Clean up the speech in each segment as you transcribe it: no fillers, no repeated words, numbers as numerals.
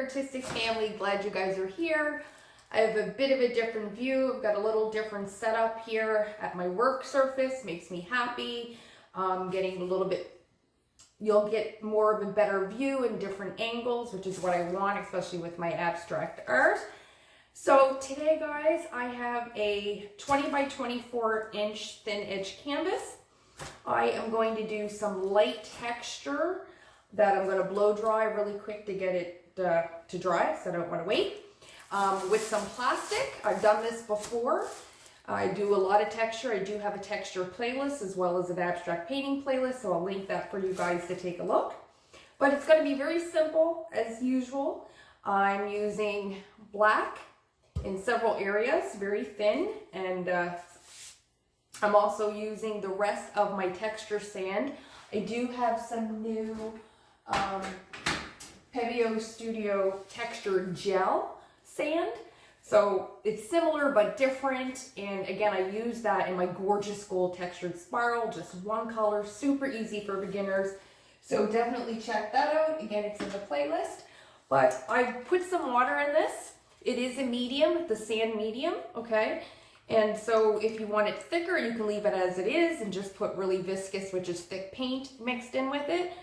artistic family. Glad you guys are here. I have a bit of a different view. I've got a little different setup here at my work surface. Makes me happy. Getting a little bit, you'll get more of a better view in different angles, which is what I want, especially with my abstract art. So today, guys, I have a 20 by 24 inch thin edge canvas. I am going to do some light texture that I'm going to blow dry really quick to get it to dry, so I don't want to wait. With some plastic. I've done this before. I do a lot of texture. I do have a texture playlist as well as an abstract painting playlist, so I'll link that for you guys to take a look. But it's going to be very simple as usual. I'm using black in several areas, very thin, and I'm also using the rest of my texture sand. I do have some new Pebeo Studio texture gel sand. So it's similar but different, and again, I use that in my gorgeous gold textured spiral, just one color, super easy for beginners. So definitely check that out. Again, it's in the playlist. But I put some water in this. It is a medium, the sand medium, okay? And so if you want it thicker, you can leave it as it is and just put really viscous, which is thick paint, mixed in with it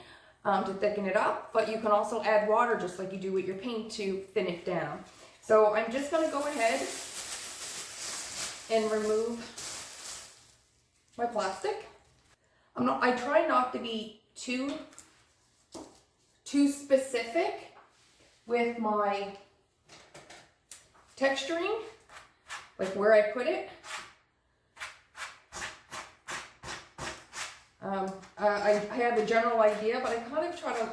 to thicken it up. But you can also add water just like you do with your paint to thin it down. So I'm just going to go ahead and remove my plastic. I try not to be too specific with my texturing, like where I put it. I have a general idea, but I kind of try to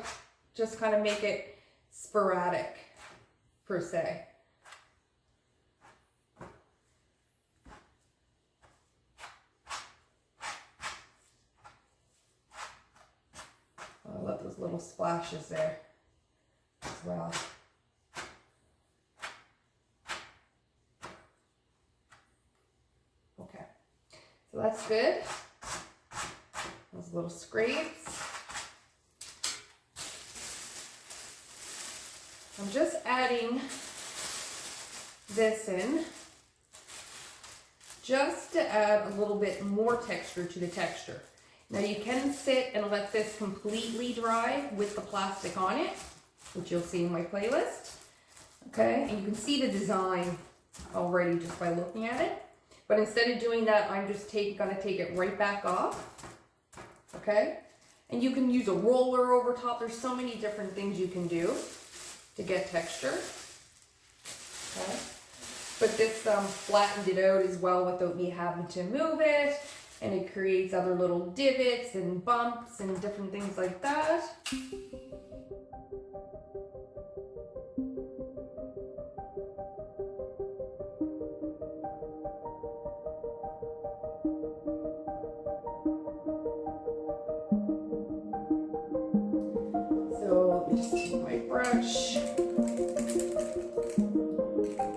just kind of make it sporadic, per se. I love those little splashes there as well. Okay, so that's good. Those little scrapes. I'm just adding this in just to add a little bit more texture to the texture. Now you can sit and let this completely dry with the plastic on it, which you'll see in my playlist. Okay, and you can see the design already just by looking at it. But instead of doing that, I'm just gonna take it right back off. Okay, and you can use a roller over top. There's so many different things you can do to get texture. Okay, but this flattened it out as well without me having to move it, and it creates other little divots and bumps and different things like that. Just take my brush,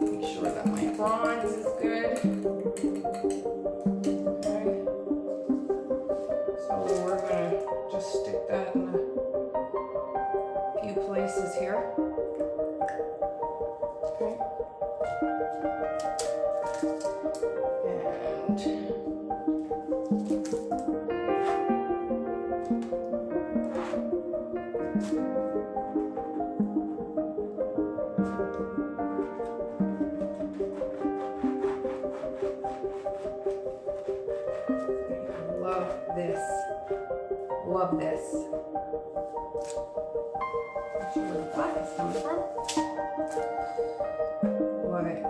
make sure that my bronze is good. Okay, so we're gonna just stick that in a few places here. Okay, and love this. Not sure where the black is coming from. Love it.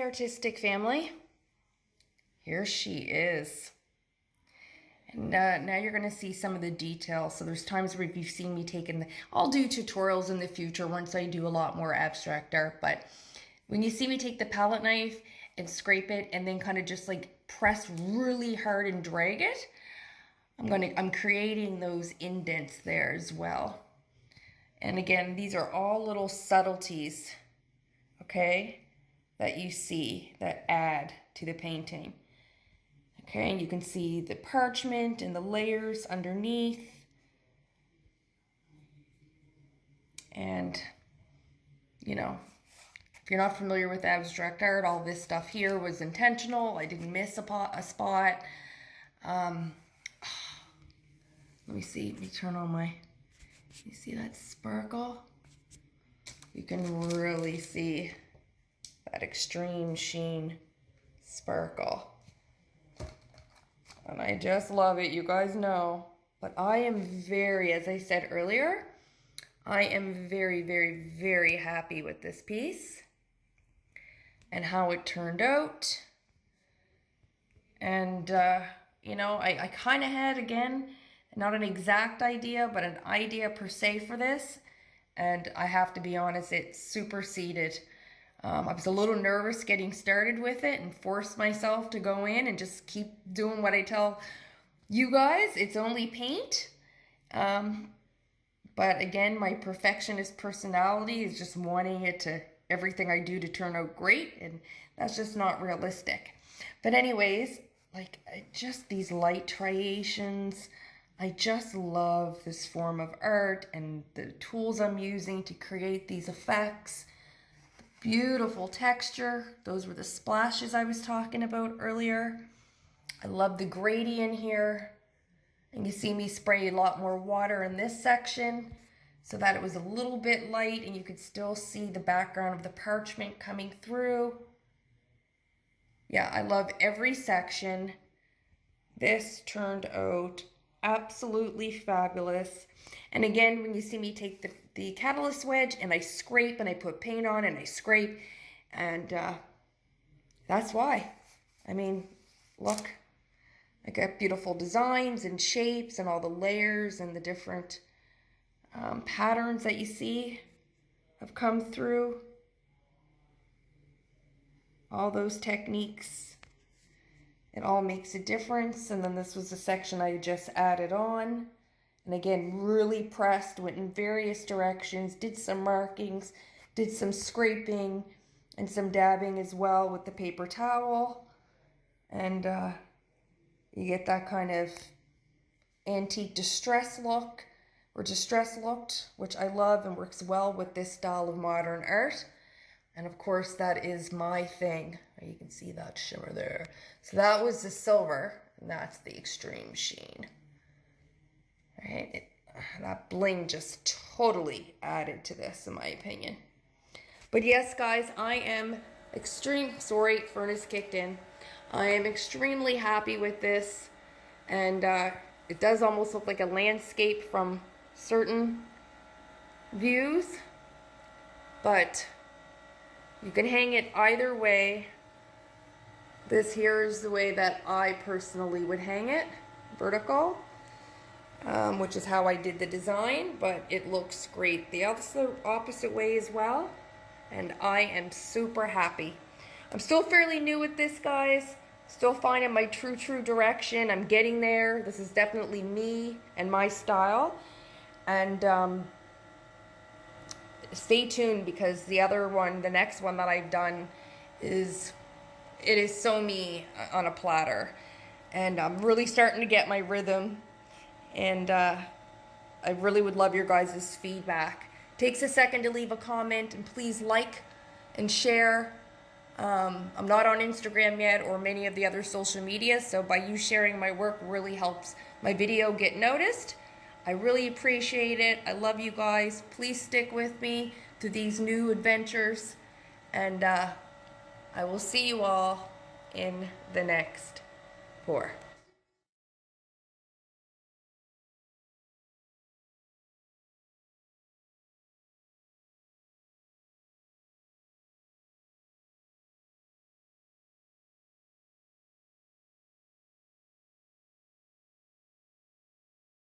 artistic family. Here she is. And now you're going to see some of the details. So there's times where you've seen me taking I'll do tutorials in the future once I do a lot more abstract art. But when you see me take the palette knife and scrape it and then kind of just like press really hard and drag it, I'm creating those indents there as well. And again, these are all little subtleties, okay, that you see that add to the painting. Okay, and you can see the parchment and the layers underneath. And, you know, if you're not familiar with abstract art, all this stuff here was intentional. I didn't miss a spot. Let me see, let me turn on my, you see that sparkle? You can really see that extreme sheen sparkle. And I just love it, you guys know. But I am very, as I said earlier, I am very, very, very happy with this piece and how it turned out. And, you know, I kind of had, again, not an exact idea, but an idea per se for this. And I have to be honest, it superseded. I was a little nervous getting started with it and forced myself to go in and just keep doing what I tell you guys. It's only paint. But again, my perfectionist personality is just wanting it to, everything I do to turn out great. And that's just not realistic. But anyways, like just these light striations, I just love this form of art and the tools I'm using to create these effects. Beautiful texture. Those were the splashes I was talking about earlier. I love the gradient here. And you see me spray a lot more water in this section so that it was a little bit light and you could still see the background of the parchment coming through. Yeah, I love every section. This turned out absolutely fabulous. And again, when you see me take the catalyst wedge and I scrape and I put paint on and I scrape, and that's why. I mean, look, I got beautiful designs and shapes and all the layers and the different patterns that you see have come through. All those techniques, it all makes a difference. And then this was the section I just added on. And again, really pressed, went in various directions, did some markings, did some scraping and some dabbing as well with the paper towel. And you get that kind of antique distress look, or distress looked, which I love and works well with this style of modern art. And of course, that is my thing. You can see that shimmer there. So that was the silver, and that's the extreme sheen. Right? That bling just totally added to this, in my opinion. But yes, guys, I am sorry, furnace kicked in. I am extremely happy with this. And it does almost look like a landscape from certain views. But you can hang it either way. This here is the way that I personally would hang it, vertical. Which is how I did the design, but it looks great the opposite way as well, and I am super happy. I'm still fairly new with this, guys, still finding my true direction. I'm getting there. This is definitely me and my style, and stay tuned, because the next one that I've done is so me on a platter, and I'm really starting to get my rhythm. And I really would love your guys' feedback. Takes a second to leave a comment, and please like and share. I'm not on Instagram yet or many of the other social media, so by you sharing my work really helps my video get noticed. I really appreciate it. I love you guys. Please stick with me through these new adventures, and I will see you all in the next pour.